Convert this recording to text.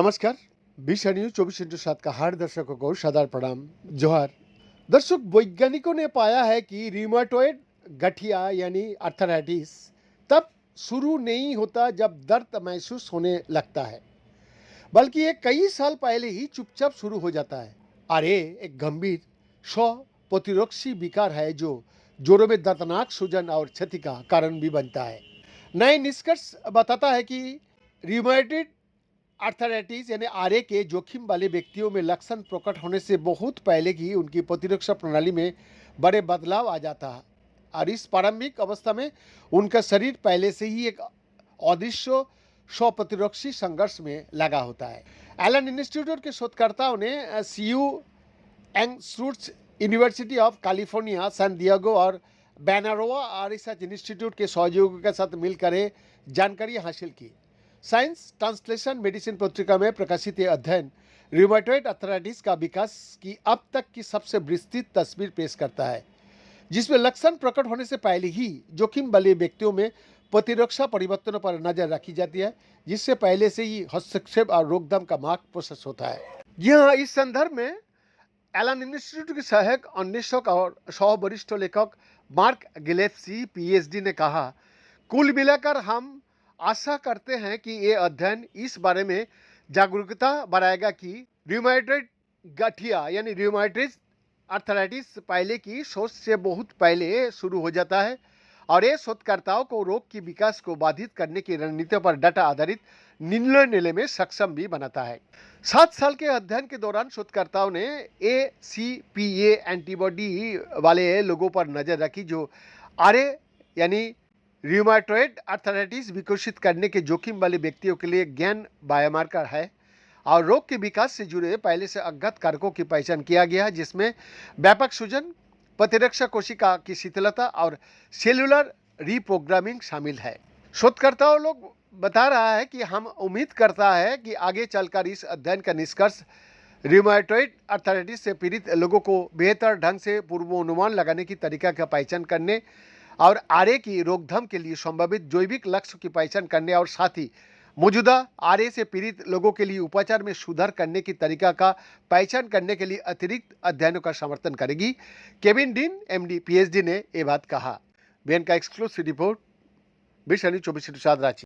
नमस्कार। विषय न्यूज 24/7 का हर दर्शकों को सादर प्रणाम, जोहार। दर्शक, वैज्ञानिकों ने पाया है कि रिमेटॉइड गठिया यानी अर्थराइटिस तब शुरू नहीं होता जब दर्द महसूस होने लगता है, बल्कि ये कई साल पहले ही चुपचाप शुरू हो जाता है। और ये एक गंभीर स्व प्रतिरोधी विकार है जो जोड़ों में दर्दनाक सूजन और क्षति का कारण भी बनता है। नए निष्कर्ष बताता है कि रिमेटॉइड आर्थराइटिस यानी आरए के जोखिम वाले व्यक्तियों में लक्षण प्रकट होने से बहुत पहले ही उनकी प्रतिरक्षा प्रणाली में बड़े बदलाव आ जाता है और इस प्रारंभिक अवस्था में उनका शरीर पहले से ही एक अदृश्य स्व प्रतिरक्षी संघर्ष में लगा होता है। एलन इंस्टीट्यूट के शोधकर्ताओं ने सीयू एंगस्ट्रूट्स university of California San Diego और बैनारोवा रिसर्च इंस्टीट्यूट के सहयोगियों के साथ मिलकर ये जानकारी हासिल की। साइंस ट्रांसलेशन मेडिसिन पत्रिका में प्रकाशित ये अध्ययन रूमेटॉइड अर्थराइटिस का विकास की अब तक की सबसे विस्तृत तस्वीर पेश करता है, जिसमें लक्षण प्रकट होने से पहले ही जोखिम वाले व्यक्तियों में प्रतिरक्षा परिवर्तनों पर नजर रखी जाती है, जिससे पहले से ही हस्तक्षेप और रोकथाम का मार्ग प्रोसेस होता है। यहाँ इस संदर्भ में एलन इंस्टीट्यूट के सहायक अन्वेषक और सह वरिष्ठ लेखक मार्क गिलेस्पी पीएचडी ने कहा, कुल मिलाकर हम आशा करते हैं कि ये अध्ययन इस बारे में जागरूकता बढ़ाएगा कि रूमेटॉइड गठिया यानी रूमेटॉइड अर्थराइटिस पहले की सोच से बहुत पहले शुरू हो जाता है और ये शोधकर्ताओं को रोग की विकास को बाधित करने की रणनीतियों पर डाटा आधारित निर्णय लेने में सक्षम भी बनाता है। 7 साल के अध्ययन के दौरान शोधकर्ताओं ने ACPA एंटीबॉडी वाले लोगों पर नजर रखी जो आरए यानी रूमेटॉइड अर्थराइटिस विकसित करने के जोखिम वाले व्यक्तियों के लिए ज्ञान बायोमार्कर है और रोग के विकास से जुड़े पहले से अज्ञात कारकों की पहचान किया गया है, जिसमें व्यापक सूजन, प्रतिरक्षा कोशिका की शिथिलता और सेलुलर रीप्रोग्रामिंग शामिल है। शोधकर्ताओं लोग बता रहा है कि हम उम्मीद करता है कि आगे चलकर इस अध्ययन का निष्कर्ष रूमेटॉइड अर्थराइटिस से पीड़ित लोगों को बेहतर ढंग से पूर्वानुमान लगाने की तरीका का पहचान करने और आरए की रोकथाम के लिए संभावित जैविक लक्ष्य की पहचान करने और साथ ही मौजूदा आरए से पीड़ित लोगों के लिए उपचार में सुधार करने की तरीका का पहचान करने के लिए अतिरिक्त अध्ययनों का समर्थन करेगी। केविन डीन एमडी पीएचडी ने ये बात कहा। बेन का एक्सक्लूसिव रिपोर्ट, विषय न्यूज 24/7 रांची।